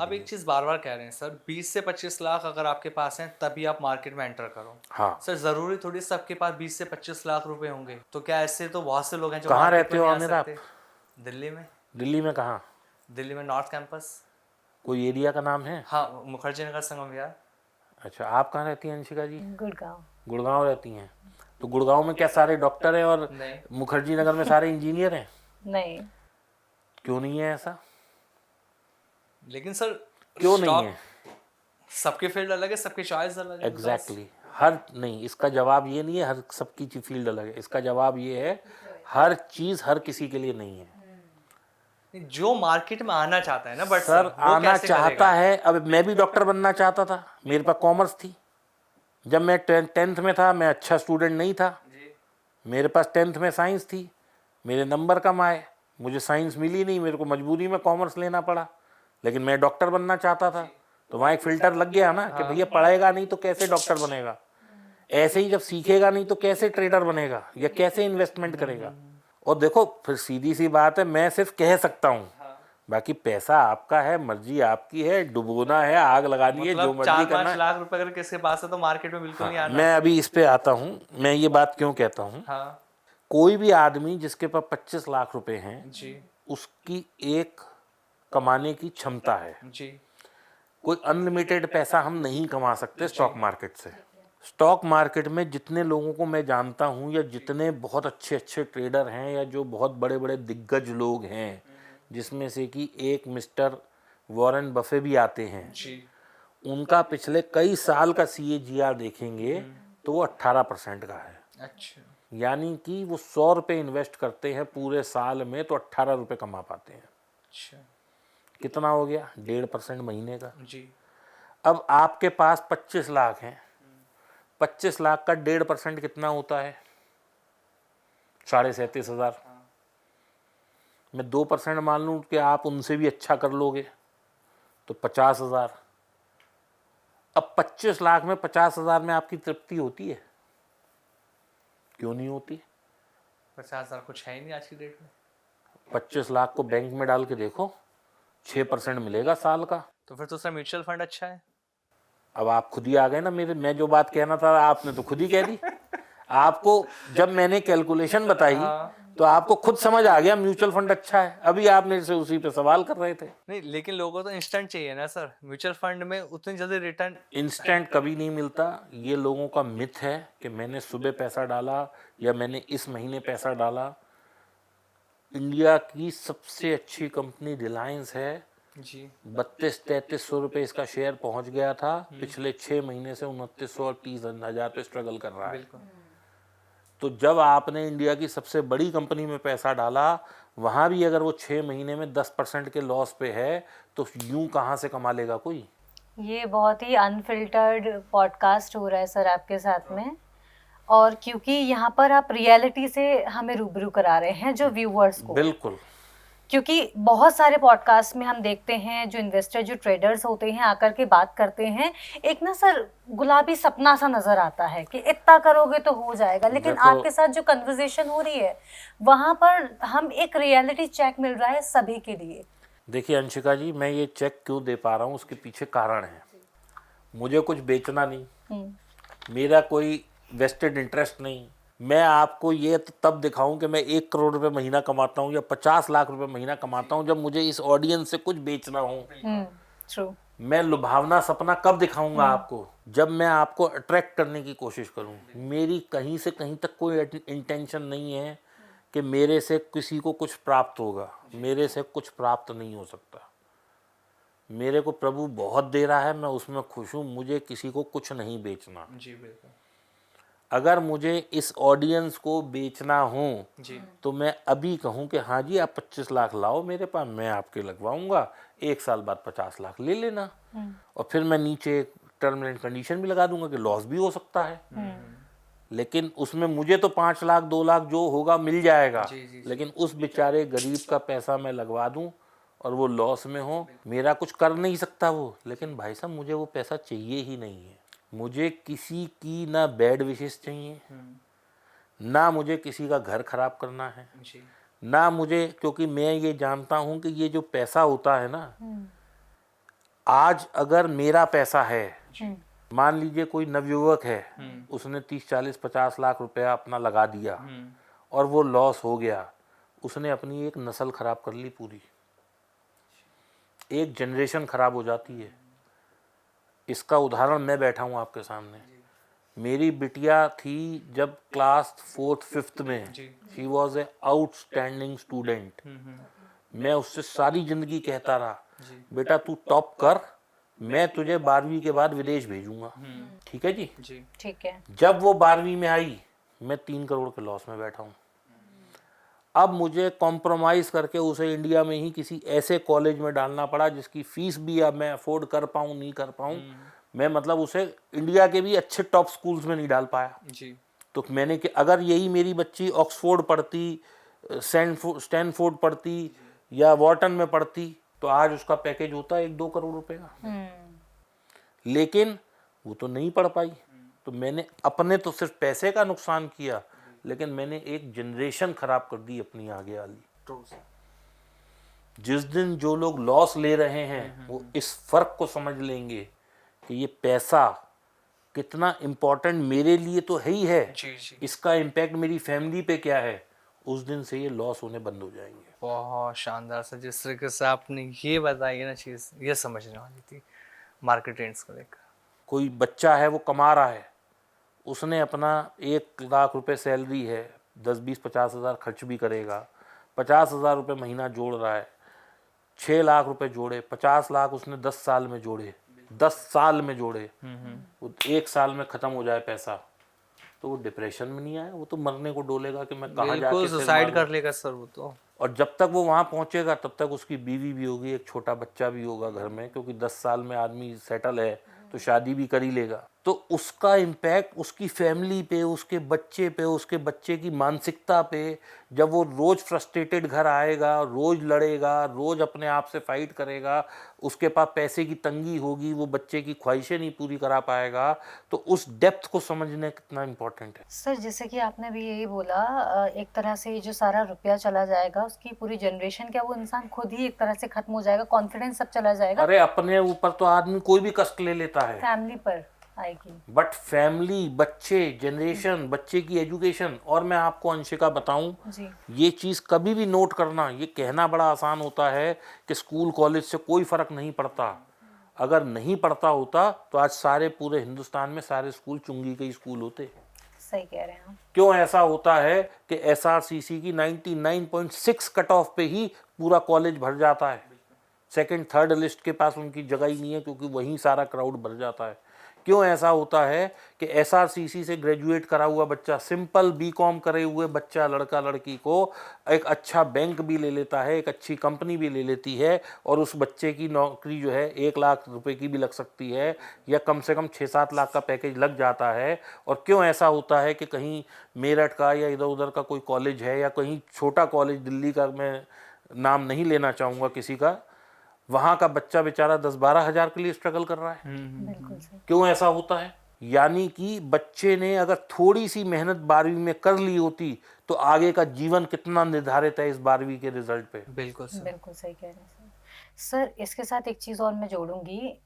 आप एक चीज़ बार बार कह रहे हैं सर, 20 से 25 लाख अगर आपके पास हैं तभी आप मार्केट में एंटर करो। हाँ। सर ज़रूरी थोड़ी सबके पास 20 से 25 लाख रुपए होंगे, तो क्या ऐसे तो बहुत से लोग हैं जो कहाँ मार्केट रहते में हो नहीं आ आमिर आप? सकते। दिल्ली में। दिल्ली में कहाँ? दिल्ली में नॉर्थ कैंपस। कोई एरिया का नाम है? हाँ, मुखर्जी नगर, संगम विहार। अच्छा, आप कहाँ रहती हैं अंशिका जी? गुड़गांव। गुड़गांव रहती हैं। तो गुड़गांव में क्या सारे डॉक्टर हैं और नहीं। मुखर्जी नगर में सारे इंजीनियर हैं? नहीं। क्यों नहीं है ऐसा? लेकिन सर क्यों नहीं स्टॉक, है? सबके फील्ड अलग है, सबकी चॉइस अलग है। एग्जैक्टली हर नहीं, इसका जवाब ये नहीं है हर सबकी फील्ड अलग है। इसका जवाब ये है हर चीज़ हर किसी के लिए नहीं है। जो मार्केट में आना चाहता है ना, बट सर वो आना कैसे चाहता करेगा? है। अब मैं भी डॉक्टर बनना चाहता था, मेरे पास कॉमर्स थी। जब मैं 10th में था, मैं अच्छा स्टूडेंट नहीं था, मेरे पास 10th में साइंस थी, मेरे नंबर कम आए, मुझे साइंस मिली नहीं, मेरे को मजबूरी में कॉमर्स लेना पड़ा। लेकिन मैं डॉक्टर बनना चाहता था, तो वहाँ एक फिल्टर लग गया ना कि भैया पढ़ेगा नहीं तो कैसे डॉक्टर बनेगा, ऐसे ही जब सीखेगा नहीं तो कैसे ट्रेडर बनेगा या कैसे इन्वेस्टमेंट करेगा। और देखो फिर सीधी सी बात है, मैं सिर्फ कह सकता हूँ, बाकी पैसा आपका है, मर्जी आपकी है, डुबोना है, आग लगानी है, जो मतलब मर्जी करना 4-5 है। लाख रुपए अगर किसके पास है तो मार्केट में बिल्कुल नहीं हाँ, आना। मैं अभी इस पे आता हूँ। मैं ये बात क्यों कहता हूँ, हाँ कोई भी आदमी जिसके पास 25 लाख रुपए हैं, जी उसकी एक कमाने की क्षमता है। जी। कोई अनलिमिटेड पैसा हम नहीं कमा सकते स्टॉक मार्केट से। स्टॉक मार्केट में जितने लोगों को मैं जानता हूँ या जितने बहुत अच्छे अच्छे ट्रेडर हैं या जो बहुत बड़े बड़े दिग्गज लोग हैं, जिसमें से कि एक मिस्टर वॉरेन बफे भी आते हैं जी। उनका पिछले कई साल का CAGR देखेंगे तो वो 18% का है। अच्छा। यानी कि वो 100 रुपये इन्वेस्ट करते हैं पूरे साल में तो 18 रुपये कमा पाते हैं। अच्छा। कितना हो गया? 1.5% महीने का। जी। अब आपके पास 25 लाख हैं, 25 लाख का 1.5% कितना होता है? 37,500। मैं 2% मान लूँ कि आप उनसे भी अच्छा कर लोगे तो 50,000। अब 25 लाख में 50,000 में आपकी तृप्ति होती है? क्यों नहीं होती? 50,000 कुछ है ही नहीं आज की डेट में। 25 लाख को बैंक में डाल के देखो, 6% मिलेगा साल का। तो फिर तो सर म्यूचुअल फंड अच्छा है। अब आप खुद ही आ गए ना मेरे, मैं जो बात कहना था आपने तो खुद ही कह दी। आपको जब मैंने कैलकुलेशन बताई हाँ। तो आपको खुद समझ आ गया म्यूचुअल फंड अच्छा है। अभी आप मेरे से उसी पे सवाल कर रहे थे। नहीं, लेकिन लोगों को तो इंस्टेंट चाहिए ना सर, म्यूचुअल फंड में उतनी जल्दी रिटर्न। इंस्टेंट कभी नहीं मिलता। ये लोगों का मिथ है कि मैंने सुबह पैसा डाला या मैंने इस महीने पैसा डाला। इंडिया की सबसे अच्छी कंपनी रिलायंस है, जी 32-33 सौ रुपये इसका शेयर पहुंच गया था, पिछले 6 महीने से 2900 और 30,000 पे स्ट्रगल कर रहा है। बिल्कुल। तो जब आपने इंडिया की सबसे बड़ी कंपनी में पैसा डाला, वहां भी अगर वो 6 महीने में 10% के लॉस पे है तो यूं कहाँ से कमा लेगा कोई? ये बहुत ही अनफिल्टर्ड पॉडकास्ट हो रहा है सर आपके साथ में, और क्योंकि यहाँ पर आप रियलिटी से हमें रूबरू करा रहे हैं जो व्यूअर्स को। बिल्कुल। क्योंकि बहुत सारे पॉडकास्ट में हम देखते हैं जो इन्वेस्टर, जो ट्रेडर्स होते हैं, आकर के बात करते हैं, एक ना सर गुलाबी सपना सा नजर आता है कि इतना करोगे तो हो जाएगा। लेकिन आपके साथ जो कन्वर्सेशन हो रही है वहां पर हम एक रियलिटी चेक मिल रहा है सभी के लिए। देखिए अंशिका जी, मैं ये चेक क्यों दे पा रहा हूँ उसके पीछे कारण है। मुझे कुछ बेचना नहीं, मेरा कोई वेस्टेड इंटरेस्ट नहीं। मैं आपको ये तब दिखाऊं कि मैं 1 करोड़ रुपए महीना कमाता हूं या 50 लाख रुपए महीना कमाता हूं जब मुझे इस ऑडियंस से कुछ बेचना हो। ट्रू। मैं लुभावना सपना कब दिखाऊंगा आपको? जब मैं आपको अट्रैक्ट करने की कोशिश करूं। मेरी कहीं से कहीं तक कोई इंटेंशन नहीं है कि मेरे से किसी को कुछ प्राप्त होगा। मेरे से कुछ प्राप्त नहीं हो सकता। मेरे को प्रभु बहुत दे रहा है, मैं उसमें खुश हूँ। मुझे किसी को कुछ नहीं बेचना। जी बिल्कुल। अगर मुझे इस ऑडियंस को बेचना हो जी तो मैं अभी कहूँ कि हाँ जी आप 25 लाख लाओ मेरे पास, मैं आपके लगवाऊंगा, 1 साल बाद 50 लाख ले लेना। और फिर मैं नीचे टर्म एंड कंडीशन भी लगा दूंगा कि लॉस भी हो सकता है। लेकिन उसमें मुझे तो 5 लाख 2 लाख जो होगा मिल जाएगा। जी। लेकिन उस बेचारे गरीब का पैसा मैं लगवा दूं और वो लॉस में हो, मेरा कुछ कर नहीं सकता वो। लेकिन भाई साहब मुझे वो पैसा चाहिए ही नहीं है। मुझे किसी की ना बैड विशेस चाहिए, ना मुझे किसी का घर खराब करना है, जी ना मुझे, क्योंकि मैं ये जानता हूं कि ये जो पैसा होता है ना, आज अगर मेरा पैसा है, हम्म, मान लीजिए कोई नवयुवक है, उसने 30-40-50 लाख रुपया अपना लगा दिया और वो लॉस हो गया, उसने अपनी एक नस्ल खराब कर ली, पूरी एक जनरेशन खराब हो जाती है। इसका उदाहरण मैं बैठा हूँ आपके सामने। मेरी बिटिया थी जब क्लास 4th-5th में, she was a outstanding student. मैं उससे सारी जिंदगी कहता रहा, बेटा तू टॉप कर, मैं तुझे 12वीं के बाद विदेश भेजूंगा। ठीक है जी। ठीक है। जब वो 12वीं में आई, मैं 3 करोड़ के लॉस में बैठा हूँ। अब मुझे कॉम्प्रोमाइज़ करके उसे इंडिया में ही किसी ऐसे कॉलेज में डालना पड़ा जिसकी फीस भी अब मैं अफोर्ड कर पाऊँ नहीं कर पाऊँ। मैं मतलब उसे इंडिया के भी अच्छे टॉप स्कूल्स में नहीं डाल पाया जी। तो मैंने कि अगर यही मेरी बच्ची ऑक्सफोर्ड पढ़ती, स्टैनफोर्ड पढ़ती या वॉर्टन में पढ़ती तो आज उसका पैकेज होता 1-2 करोड़ रुपए का। लेकिन वो तो नहीं पढ़ पाई। तो मैंने अपने तो सिर्फ पैसे का नुकसान किया, लेकिन मैंने एक जनरेशन खराब कर दी अपनी आगे वाली। जिस दिन जो लोग लॉस ले रहे हैं वो इस फर्क को समझ लेंगे कि ये पैसा कितना इम्पोर्टेंट मेरे लिए तो है ही है, इसका इम्पैक्ट मेरी फैमिली पे क्या है, उस दिन से ये लॉस होने बंद हो जाएंगे। बहुत शानदार सर, जिस तरीके से आपने ये बताई ना चीज़, ये समझने वाली थी मार्केट ट्रेंड्स को लेकर। कोई बच्चा है वो कमा रहा है, उसने अपना 1 लाख रुपए सैलरी है, 10-20-50 हज़ार खर्च भी करेगा, 50 हज़ार रुपये महीना जोड़ रहा है, 6 लाख रुपए जोड़े, 50 लाख उसने 10 साल में जोड़े, 10 साल में जोड़े, वो 1 साल में ख़त्म हो जाए पैसा, तो वो डिप्रेशन में नहीं आया, वो तो मरने को डोलेगा कि मैं कहाँ जाके सुसाइड कर लेगा सर वो तो। और जब तक वो वहाँ पहुँचेगा तब तक उसकी बीवी भी होगी, एक छोटा बच्चा भी होगा घर में, क्योंकि 10 साल में आदमी सेटल है तो शादी भी कर ही लेगा। तो उसका इम्पैक्ट उसकी फैमिली पे, उसके बच्चे पे, उसके बच्चे की मानसिकता पे, जब वो रोज़ फ्रस्ट्रेटेड घर आएगा, रोज़ लड़ेगा, रोज़ अपने आप से फाइट करेगा, उसके पास पैसे की तंगी होगी, वो बच्चे की ख्वाहिशें नहीं पूरी करा पाएगा, तो उस डेप्थ को समझना कितना इम्पोर्टेंट है। सर जैसे कि आपने भी यही बोला, एक तरह से जो सारा रुपया चला जाएगा, उसकी पूरी जनरेशन, क्या वो इंसान खुद ही एक तरह से खत्म हो जाएगा, कॉन्फिडेंस सब चला जाएगा। अरे अपने ऊपर तो आदमी कोई भी कष्ट ले लेता है, फैमिली पर आएगी, बट फैमिली, बच्चे, जनरेशन, बच्चे की एजुकेशन। और मैं आपको अंशिका बताऊं, ये चीज़ कभी भी नोट करना, ये कहना बड़ा आसान होता है कि स्कूल कॉलेज से कोई फ़र्क नहीं पड़ता। अगर नहीं पड़ता होता तो आज सारे पूरे हिंदुस्तान में सारे स्कूल चुंगी के स्कूल होते। सही कह रहे हैं। क्यों ऐसा होता है कि SRCC की 99.6 कट ऑफ पे ही पूरा कॉलेज भर जाता है, 2nd-3rd लिस्ट के पास उनकी जगह ही नहीं है, क्योंकि वहीं सारा क्राउड भर जाता है। क्यों ऐसा होता है कि SRCC से ग्रेजुएट करा हुआ बच्चा, सिंपल BCom करे हुए बच्चा, लड़का लड़की को एक अच्छा बैंक भी ले लेता है, एक अच्छी कंपनी भी ले लेती है, और उस बच्चे की नौकरी जो है 1 लाख रुपए की भी लग सकती है, या कम से कम 6-7 लाख का पैकेज लग जाता है। और क्यों ऐसा होता है कि कहीं मेरठ का या इधर उधर का कोई कॉलेज है, या कहीं छोटा कॉलेज दिल्ली का, मैं नाम नहीं लेना चाहूँगा किसी का, वहाँ का बच्चा बेचारा 10-12 हज़ार के लिए स्ट्रगल कर रहा है। बिल्कुल सही। क्यों ऐसा होता है? यानी कि बच्चे ने अगर थोड़ी सी मेहनत 12वीं में कर ली होती तो आगे का जीवन कितना निर्धारित है इस 12वीं के रिजल्ट पे। बिल्कुल सही कह रहे हैं सर। इसके साथ एक चीज़ और मैं जोड़ूंगी,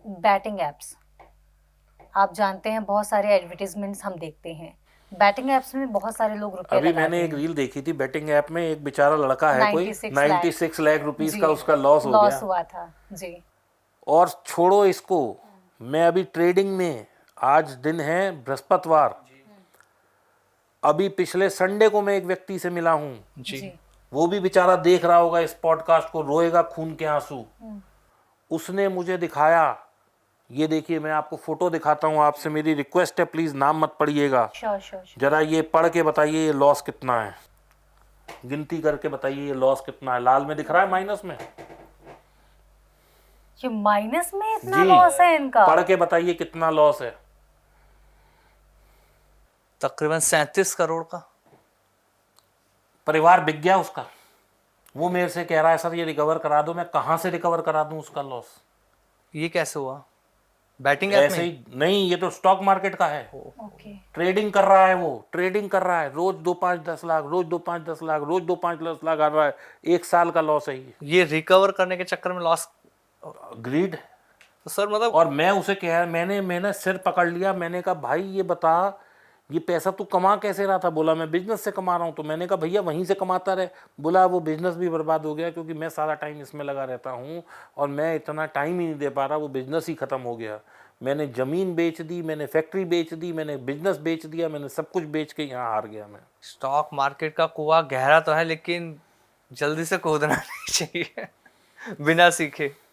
बैटिंग एप्स। आप जानते हैं बहुत सारे एडवर्टीजमेंट्स हम देखते हैं, बैटिंग एप्स में बहुत सारे लोग रुपए अभी मैंने एक रील देखी थी, बैटिंग ऐप में एक बेचारा लड़का है, कोई 96 लाख रुपीस का उसका लॉस हुआ था जी। और छोड़ो इसको, मैं अभी ट्रेडिंग में, आज दिन है बृहस्पतिवार, अभी पिछले संडे को मैं एक व्यक्ति से मिला हूँ जी, वो भी बेचारा देख रहा होगा इस पॉडकास्ट को, रोएगा खून के आंसू। उसने मुझे दिखाया, ये देखिए मैं आपको फोटो दिखाता हूँ, आपसे मेरी रिक्वेस्ट है प्लीज नाम मत पढ़िएगा, जरा ये पढ़ के बताइए ये लॉस कितना है, गिनती करके बताइए ये लॉस कितना है। लाल में दिख रहा है, माइनस में, ये माइनस में इतना लॉस है इनका, पढ़ के बताइए कितना लॉस है। तकरीबन 37 करोड़ का परिवार बिक गया उसका। वो मेरे से कह रहा है सर ये रिकवर करा दो। मैं कहाँ से रिकवर करा दूं उसका लॉस? ये कैसे हुआ? बैटिंग ऐप ऐसे ही नहीं, ये तो स्टॉक मार्केट का है। ट्रेडिंग कर रहा है, वो ट्रेडिंग कर रहा है, रोज 2-5-10 लाख, रोज 2-5-10 लाख, रोज 2-5-10 लाख आ रहा है, 1 साल का लॉस है ये रिकवर करने के चक्कर में लॉस। ग्रीड, तो सर मतलब और मैं उसे कह मैंने सिर पकड़ लिया, मैंने कहा भाई ये बता ये पैसा तू कमा कैसे रहा था? बोला मैं बिजनेस से कमा रहा हूँ। तो मैंने कहा भैया वहीं से कमाता रहे। बोला वो बिजनेस भी बर्बाद हो गया क्योंकि मैं सारा टाइम इसमें लगा रहता हूँ और मैं इतना टाइम ही नहीं दे पा रहा, वो बिजनेस ही ख़त्म हो गया। मैंने ज़मीन बेच दी, मैंने फैक्ट्री बेच दी, मैंने बिजनेस बेच दिया, मैंने सब कुछ बेच के यहाँ हार गया मैं। स्टॉक मार्केट का कुआं गहरा तो है, लेकिन जल्दी से कूदना नहीं चाहिए बिना सीखे।